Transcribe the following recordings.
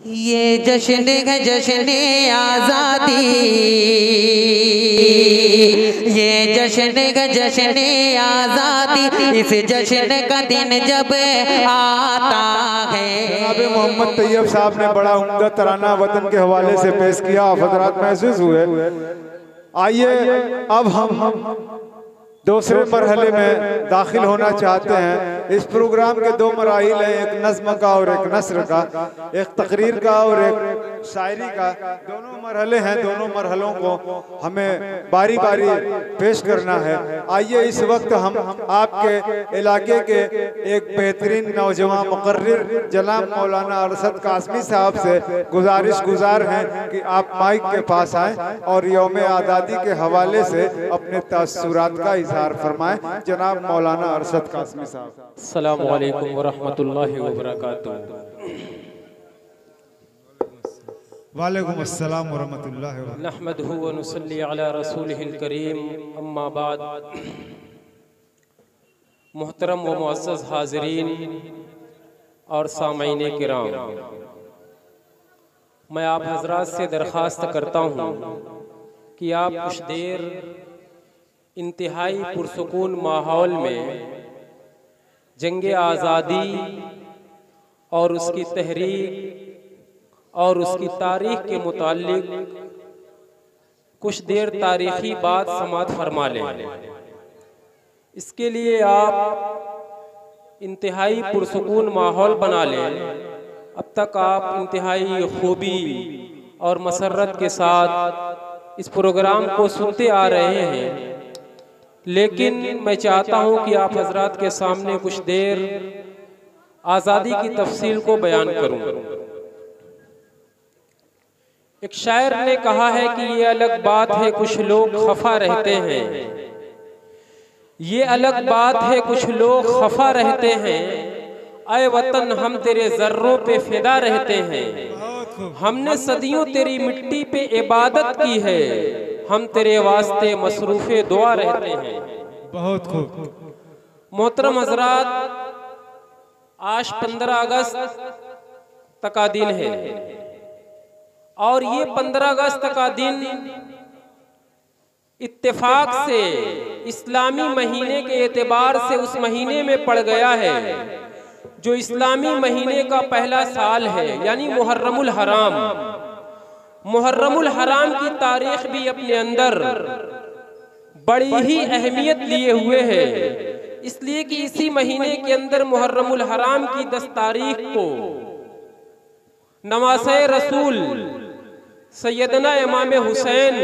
ये जश्न है जश्न आज़ादी, ये जश्न है जश्न आज़ादी, इस जश्न का दिन जब आता है। जनाब मोहम्मद तैयब साहब ने बड़ा उम्दा तराना वतन के हवाले से पेश किया, आप हज़रात महसूस हुए। आइए अब हम दूसरे मरहले में दाखिल होना चाहते हैं। इस प्रोग्राम के दो मराहिल हैं, एक नज़्म का और एक नस्र का, एक तकरीर का और एक शायरी का। दोनों मरहले हैं, दोनों मरहलों को हमें बारी बारी पेश करना है। आइए इस वक्त हम आपके इलाके के एक बेहतरीन नौजवान मुकर्रिर जनाब मौलाना अरशद कासमी साहब से गुजार हैं कि आप माइक के पास आएँ और यौम आज़ादी के हवाले से अपने तअस्सुरात का इज़हार फरमाएं। जनाब मौलाना अरशद कासमी साहब। अस्सलामु अलैकुम व रहमतुल्लाहि व बरकातुहू। वालेकुम अस्सलाम व रहमतुल्लाहि व बरकातुहू। नहमदुहु व नुसल्ली अला रसूलिहिल करीम, अम्मा बाद। मुहतरम व मुअज़्ज़ज़ हाज़िरीन और सामईन किराम, मैं आप हज़रात से दरख्वास्त करता हूँ कि आप कुछ देर इंतहाई पुरसुकून माहौल में जंगे आज़ादी और उसकी तहरीक और उसकी तारीख के मुताल्लिक कुछ देर तारीखी बात समाअत फरमा लें। इसके लिए आप इंतहाई पुरसुकून माहौल बना लें। अब तक आप इंतहाई खूबी और मसरत के साथ इस प्रोग्राम को सुनते आ रहे हैं, लेकिन मैं चाहता हूं कि आप हजरात के सामने कुछ देर आज़ादी की तफसील को बयान करूं। एक शायर ने कहा है कि ये अलग बात है कुछ लोग खफा रहते हैं, ये अलग बात है कुछ लोग खफा रहते हैं, ऐ वतन हम तेरे जर्रों पे फिदा रहते हैं। हमने सदियों तेरी मिट्टी पे इबादत की है, हम तेरे वास्ते मसरूफ़े दुआ रहते हैं। बहुत खूब। मोहतरम हज़रात, आज 15 अगस्त तक का दिन है और ये 15 अगस्त का दिन इत्तेफाक से इस्लामी महीने के एतबार से उस महीने में पड़ गया है जो इस्लामी महीने का पहला साल है, यानी मुहर्रमुल हराम। मुहर्रमुल हराम की तारीख भी अपने अंदर बड़ी ही अहमियत लिए हुए है, इसलिए कि इसी महीने के अंदर मुहर्रमुल हराम की 10 तारीख को नवासे रसूल सैयदना इमाम हुसैन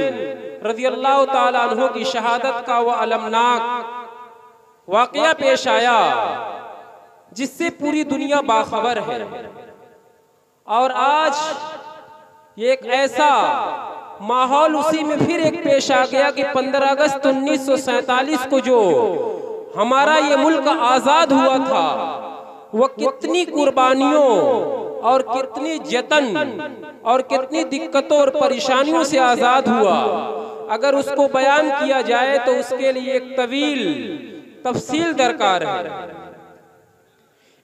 रज़ियल्लाहु ताला अन्हु की शहादत का वह अलमनाक वाक़या पेश आया जिससे पूरी दुनिया बाखबर है। और आज ये एक ऐसा माहौल उसी में फिर एक पेश आ गया कि 15 अगस्त 1947 को जो हमारा ये मुल्क आज़ाद हुआ था, वह कितनी कुर्बानियों और कितनी जतन और कितनी दिक्कतों और परेशानियों से आज़ाद हुआ। अगर उसको बयान किया जाए तो उसके लिए एक तवील तफसील दरकार है।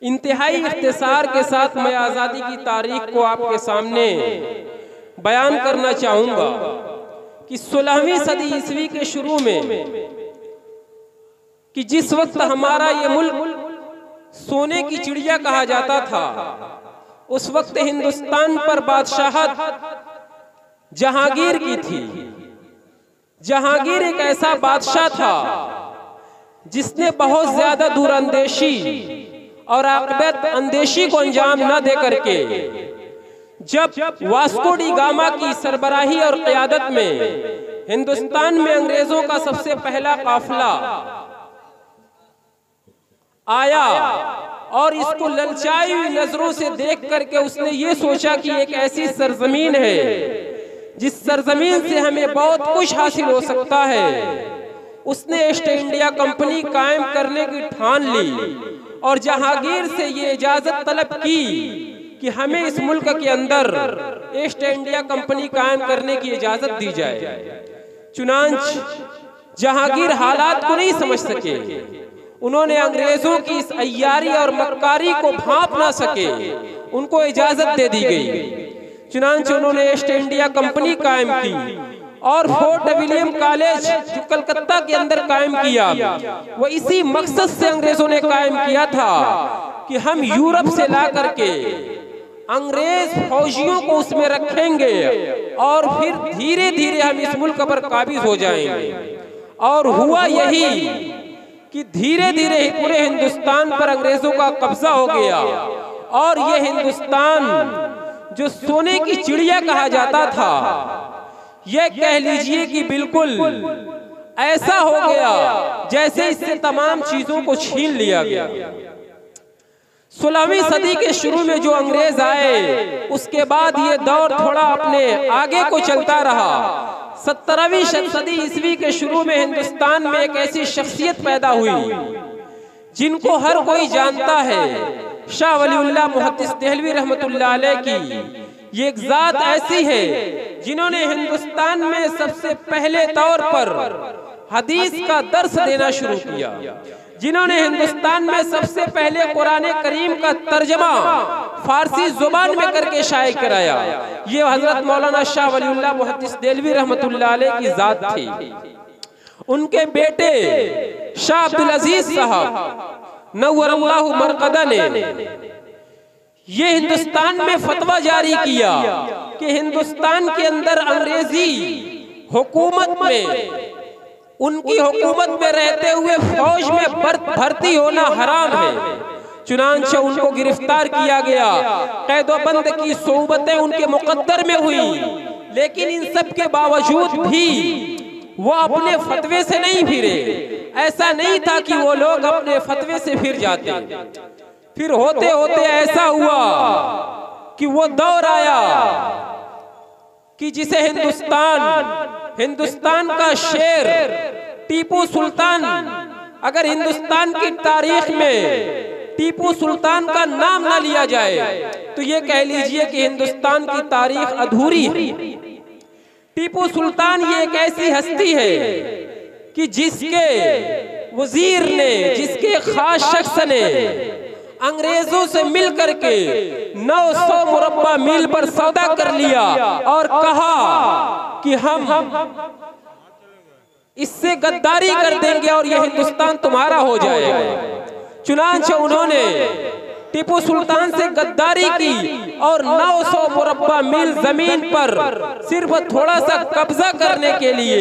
इंतहाई इख्तिसार के साथ मैं आज़ादी की तारीख को आपके सामने बयान करना चाहूंगा कि 16वीं सदी ईस्वी के शुरू में कि जिस वक्त हमारा ये मुल्क सोने की चिड़िया कहा जाता था, उस वक्त हिंदुस्तान पर बादशाहत जहांगीर की थी। जहांगीर एक ऐसा बादशाह था जिसने बहुत ज्यादा दूरअंदेशी और आक़िबत अंदेशी को अंजाम न दे करके जब वास्को डी गामा की सरबराही और क़यादत में हिंदुस्तान में अंग्रेजों का सबसे पहला काफिला आया और इसको ललचाई हुई नजरों से देख करके उसने ये सोचा कि एक ऐसी सरजमीन है जिस सरजमीन से हमें बहुत कुछ हासिल हो सकता है। उसने ईस्ट इंडिया कंपनी कायम करने की ठान ली और जहांगीर से ये इजाजत तलब की कि हमें इस मुल्क के अंदर ईस्ट इंडिया कंपनी कायम करने की इजाजत दी जाए। चुनांच जहांगीर हालात को नहीं समझ सके, उन्होंने अंग्रेजों की इस अय्यारी और मक्कारी को भांप ना सके, उनको इजाजत दे दी गई। चुनांचे उन्होंने ईस्ट इंडिया कंपनी कायम की और फोर्ट विलियम कॉलेज जो कलकत्ता के अंदर कायम किया। वो इसी मकसद से अंग्रेजों ने कायम किया था कि हम यूरोप से ला करके अंग्रेज फौजियों को उसमें रखेंगे और फिर धीरे धीरे हम इस मुल्क पर काबिज हो जाएंगे। और हुआ यही कि धीरे धीरे पूरे हिंदुस्तान पर अंग्रेजों का कब्जा हो गया और ये हिंदुस्तान जो सोने की चिड़िया कहा जाता था, ये कह लीजिए कि बिल्कुल ऐसा हो गया जैसे इससे तमाम चीजों को छीन लिया गया। 16वीं सदी के शुरू में जो अंग्रेज आए, उसके बाद ये दौर थोड़ा अपने आगे को चलता रहा। 17वीं सदी ईस्वी के शुरू में हिंदुस्तान में एक ऐसी शख्सियत पैदा हुई जिनको हर कोई जानता है, शाह वलीउल्लाह मुहद्दिस देहलवी रहमतुल्लाह अलैह की। ये एक जात ऐसी है जिन्होंने हिंदुस्तान में सबसे पहले तौर पर हदीस का दर्स देना शुरू किया, जिन्होंने हिंदुस्तान में सबसे पहले कुरान करीम का तर्जमा फारसी जुबान में करके शाये कराया। ये हजरत मौलाना शाह वलीउल्लाह मुहद्दिस देहलवी रहमतुल्लाह अलैह की जात थी। उनके बेटे शाह अब्दुल अजीज साहब नव्वरल्लाहु मरकदा ने ये हिंदुस्तान में फतवा जारी किया कि हिंदुस्तान के अंदर अंग्रेजी हुकूमत में, उनकी हुकूमत में रहते हुए फौज में भर्ती होना हराम है। चुनांचे उनको गिरफ्तार किया गया, कैदोबंद की सोबतें उनके मुकद्दर में हुई, लेकिन इन सब के बावजूद भी वो अपने फतवे से नहीं फिरे। ऐसा नहीं था कि वो लोग अपने फतवे से फिर जाते। फिर होते होते ऐसा हुआ कि वो दौर आया कि जिसे हिंदुस्तान का शेर टीपू सुल्तान, अगर हिंदुस्तान की तारीख में टीपू सुल्तान का नाम ना लिया जाए तो ये कह लीजिए कि हिंदुस्तान की तारीख अधूरी है। टीपू सुल्तान ये एक ऐसी हस्ती है कि जिसके वजीर ने, जिसके खास शख्स ने अंग्रेजों से मिल करके 900 मुरब्बा मील पर सौदा कर लिया और कहा कि हम इससे गद्दारी कर देंगे और यह हिंदुस्तान तुम्हारा हो जाएगा। चुनांचे उन्होंने टीपू सुल्तान से गद्दारी की और 900 मुरब्बा मील जमीन पर सिर्फ थोड़ा सा कब्जा करने के लिए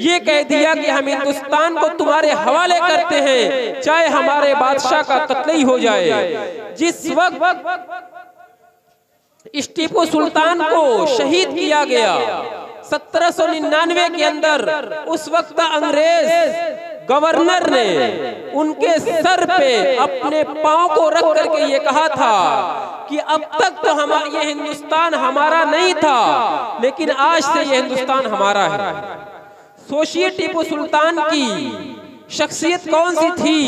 ये कह दिया कि हम हिंदुस्तान को तुम्हारे हवाले करते हैं, चाहे हमारे बादशाह का कत्ल ही हो जाए। जिस वक्त इस टीपू सुल्तान को शहीद किया गया 1799 के अंदर, उस वक्त अंग्रेज गवर्नर ने उनके सर पे अपने पांव को रख करके ये कहा था कि अब तक तो हमारा ये हिंदुस्तान हमारा नहीं था, लेकिन आज से ये हिंदुस्तान हमारा है। सोचिए टीपू सुल्तान की शख्सियत कौन सी थी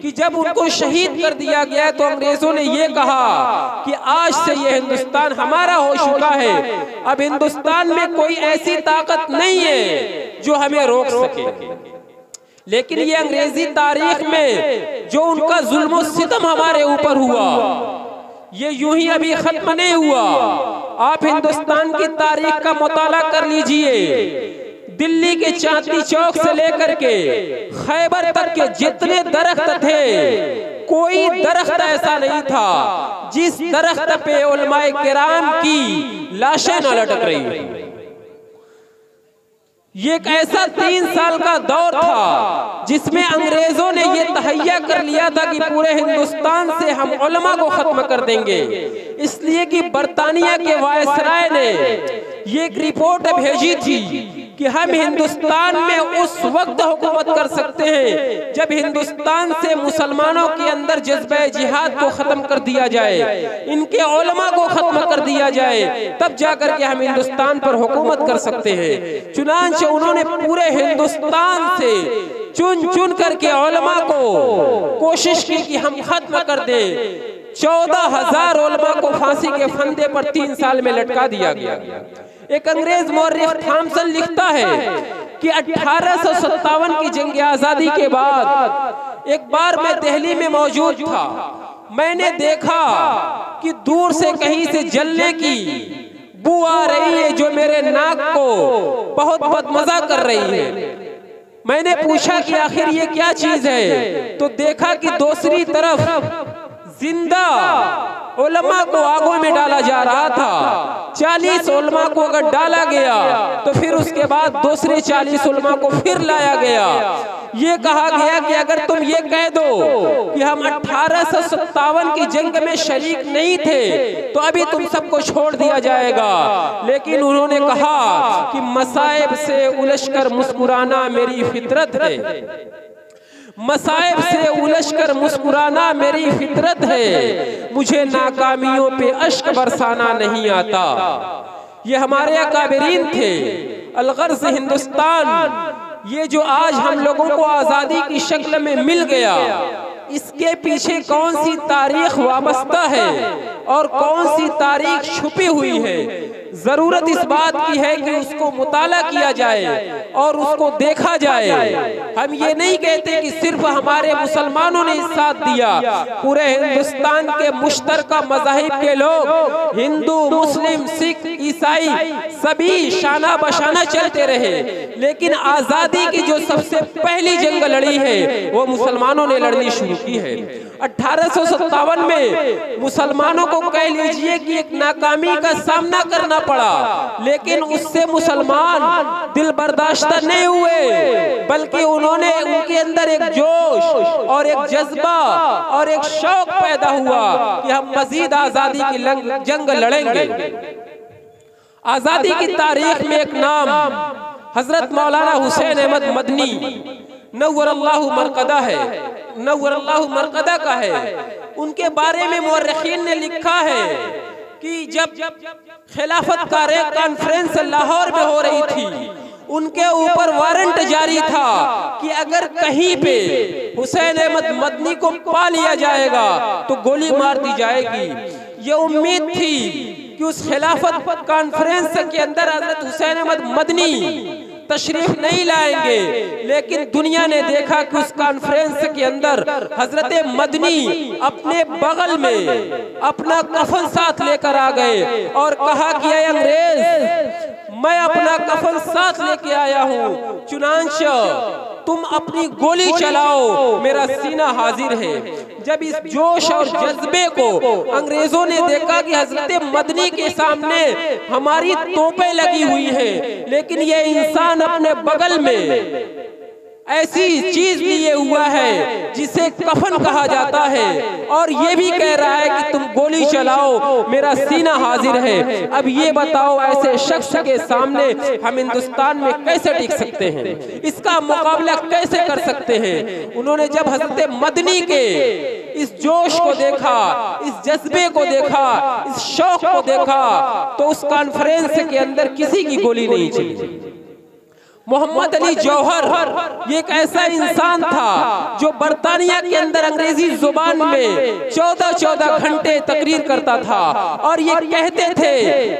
कि जब उनको शहीद कर दिया गया तो अंग्रेजों ने ये कहा कि आज से ये हिंदुस्तान हमारा हो चुका है, अब हिंदुस्तान में कोई ऐसी ताकत नहीं है जो हमें रोक सके। लेकिन ये अंग्रेजी तारीख में जो उनका जुल्म और सितम हमारे ऊपर हुआ, ये यूं ही अभी खत्म नहीं हुआ। आप हिंदुस्तान की तारीख का मुताला कर लीजिए। दिल्ली के चांदनी चौक से लेकर के खैबर तक के जितने दरख्त थे, कोई दरख्त ऐसा नहीं था जिस दरख्त पे उलमाए किराम की लाशें न लटक रही। ये एक ऐसा 3 साल का दौर था जिसमें अंग्रेजों ने ये तहैया कर लिया था कि पूरे हिंदुस्तान से हम उलमा को खत्म कर देंगे, इसलिए कि बरतानिया के वायसराय ने ये एक रिपोर्ट भेजी थी कि हम हिंदुस्तान में उस वक्त हुकूमत कर सकते हैं जब हिंदुस्तान से मुसलमानों के अंदर जज्बे जिहाद को खत्म कर दिया जाए, इनके उलमा को खत्म कर दिया जाए, तब जाकर के हम हिंदुस्तान पर हुकूमत कर सकते हैं। चुनांचे उन्होंने पूरे हिंदुस्तान से चुन चुन करके उलमा को कोशिश की कि हम खत्म कर दें। 14,000 उलमा को फांसी के फंदे पर 3 साल में लटका दिया गया। एक अंग्रेज मौर्रिख थॉमसन लिखता है कि 1857 की जंग आजादी के बाद एक बार मैं दिल्ली में मौजूद था, मैंने देखा कि दूर से कहीं से जलने की बू आ रही है जो मेरे नाक को बहुत बदमजा कर रही है। मैंने पूछा कि आखिर ये क्या चीज है, तो देखा कि दूसरी तरफ जिंदा उलमा को आगों में डाला जा रहा था। 40 उलमा को अगर डाला गया तो फिर उसके बाद दूसरे 40 उलमा को फिर लाया गया। ये कहा गया कि अगर तुम ये कह दो कि हम 1857 की जंग में शरीक नहीं थे तो अभी तुम सबको छोड़ दिया जाएगा। लेकिन उन्होंने कहा कि मसाइब से उलझकर मुस्कुराना मेरी फितरत है, मसाइब से उलझकर मुस्कुराना मेरी फितरत है, मुझे नाकामियों पे अश्क बरसाना नहीं आता। ये हमारे अकाबरीन थे। अलगर्ज हिंदुस्तान ये जो आज हम लोगों को आज़ादी की शक्ल में मिल गया, इसके पीछे कौन सी तारीख वाबस्ता है और कौन सी तारीख छुपी हुई है। जरूरत इस बात की है कि उसको मुताला किया जाए और उसको देखा जाए। हम ये नहीं कहते कि सिर्फ हमारे मुसलमानों ने साथ दिया, पूरे हिंदुस्तान के मुश्तरका मज़ाहिब के लोग, हिंदू, मुस्लिम, सिख, ईसाई, सभी शाना बशाना चलते रहे। लेकिन आज़ादी की जो सबसे पहली जंग लड़ी है वो मुसलमानों ने लड़नी शुरू की है। 1857 में मुसलमानों को कह लीजिए कि एक नाकामी का सामना करना पड़ा, लेकिन उससे मुसलमान दिल बर्दाश्त नहीं हुए, बल्कि उन्होंने उनके अंदर एक जोश और एक जज्बा और एक शौक पैदा हुआ कि हम मजीद आजादी की जंग लड़ेंगे। आजादी की तारीख में एक नाम हजरत मौलाना हुसैन अहमद मदनी नव्वरल्लाहु मरकदा है, नव्वरल्लाहु मरकदा का है। उनके बारे में मुअर्रिखीन ने लिखा है कि जब खिलाफत कॉन्फ्रेंस लाहौर में हो रही थी, उनके ऊपर वारंट जारी था कि अगर कहीं पे हुसैन अहमद मदनी को पा लिया जाएगा तो गोली मार दी जाएगी। ये उम्मीद थी कि उस खिलाफत कॉन्फ्रेंस के अंदर हजरत हुसैन अहमद मदनी तशरीफ नहीं लाएंगे, लेकिन दुनिया ने देखा कि उस कॉन्फ्रेंस के अंदर हजरत मदनी अपने बगल में अपना कफन साथ लेकर आ गए और कहा कि ऐ अंग्रेज, मैं अपना कफन साथ लेके आया हूँ, चुनांचे तुम अपनी गोली चलाओ, मेरा सीना हाजिर है। जब इस जोश और जज्बे को अंग्रेजों ने देखा कि हजरत मदनी के सामने हमारी तोपें लगी हुई है, लेकिन ये इंसान अपने बगल में ऐसी चीज लिए हुआ है जिसे कफन कहा जाता है, और ये भी कह रहा है कि तुम गोली चलाओ, मेरा सीना हाजिर है। अब ये बताओ, ऐसे शख्स के सामने हम हिंदुस्तान में कैसे टिक सकते हैं, इसका मुकाबला कैसे कर सकते हैं। उन्होंने जब हजरत मदनी के इस जोश को देखा, इस जज्बे को देखा, इस शौक को देखा, तो उस कॉन्फ्रेंस के अंदर किसी की गोली नहीं चली। मोहम्मद अली जौहर ये एक ऐसा इंसान था जो बरतानिया के अंदर अंग्रेजी जुबान में 14-14 घंटे तकरीर करता था और ये कहते थे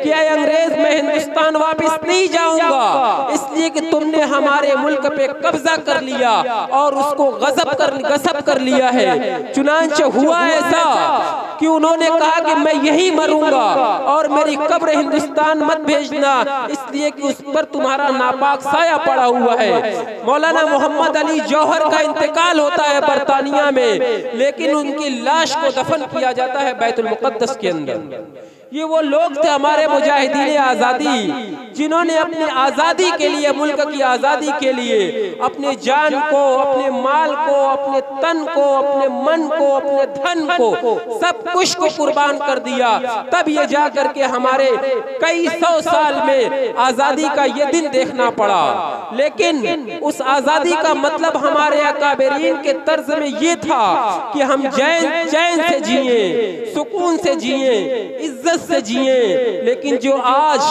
कि ऐ अंग्रेज, मैं हिंदुस्तान वापस नहीं जाऊंगा, इसलिए कि तुमने हमारे मुल्क पे कब्जा कर लिया और उसको गसब कर लिया है। चुनांचे हुआ ऐसा कि उन्होंने कहा कि मैं यही मरूंगा और मेरी कब्र हिंदुस्तान मत भेजना, इसलिए कि उस पर तुम्हारा नापाक साया पड़ा हुआ है। मौलाना मोहम्मद अली जौहर का इंतकाल होता है बरतानिया में, लेकिन उनकी लाश को दफन किया जाता है बैतुल मुक़द्दस के अंदर। ये वो लोग थे हमारे मुजाहिदीन आज़ादी, जिन्होंने अपनी आज़ादी के लिए, मुल्क की आज़ादी के लिए अपने जान को, अपने माल को, अपने तन को, अपने मन को, अपने धन को, सब कुछ को कुर्बान कर दिया। तब ये जा करके हमारे कई 100 साल में आज़ादी का ये दिन देखना पड़ा। लेकिन उस आज़ादी का मतलब हमारे अकाबरीन के तर्ज में ये था कि हम चैन से जिए, सुकून से जिए, इज्जत से जिए। लेकिन जो आज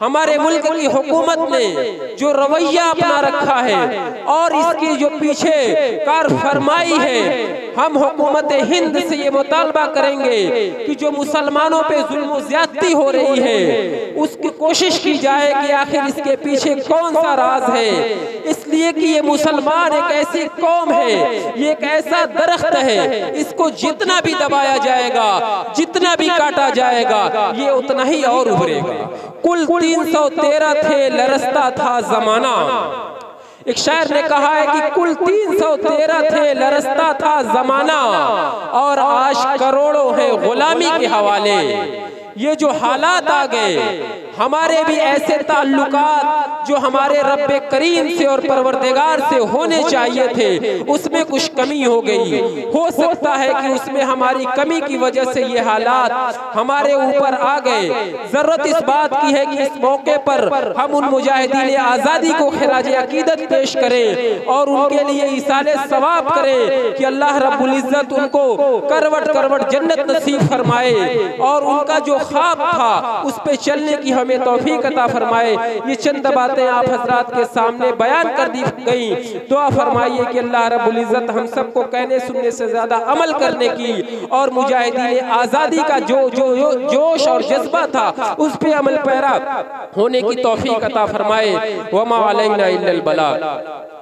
हमारे मुल्क की हुकूमत ने जो रवैया अपना रखा है और इसकी जो पीछे कार फरमाई है, हम हुकूमत हिंद से ये मुतालबा करेंगे कि जो मुसलमानों पे जुल्म ज्यादती हो रही है उसकी कोशिश की जाए कि आखिर इसके पीछे कौन सा राज है। इसलिए कि ये मुसलमान एक ऐसी कौम है, ये एक ऐसा दरख्त है, इसको जितना भी दबाया जाएगा, जितना भी काटा जाएगा, ये उतना ही और उभरेगा। कुल 313 थे, लरसता था जमाना। एक शायर ने कहा है कि कुल 313 थे, लरसता था जमाना, और आज करोड़ों हैं गुलामी के हवाले। ये जो हालात आ गए, हमारे भी ऐसे ताल्लुकात जो हमारे रब्बे करीम से और परवरदिगार से होने चाहिए थे, उसमें कुछ कमी हो गई। हो सकता है कि उसमें हमारी कमी की वजह से ये हालात हमारे ऊपर आ गए। जरूरत इस बात की है कि इस मौके पर हम उन मुजाहिदीन आज़ादी को खिराज अकीदत पेश करें और उनके लिए इसाले सवाब करें कि अल्लाह रब्बुल इज्जत उनको करवट करवट जन्नत नसीब फरमाए और उनका जो ख्वाब था उस पे चलने की हमें तौफीक अता फरमाए। ये चंद बातें आप हजरात के सामने बयान कर दी गई। दुआ फरमाइए कि अल्लाह रब्बुल इज्जत हम सबको कहने सुनने से ज्यादा अमल करने की और मुजाहिदीन आज़ादी का जो जोश और जज्बा था उस पे अमल पैरा होने की तौफीक अता फरमाए। वमा अलैना इल्लल बलाग।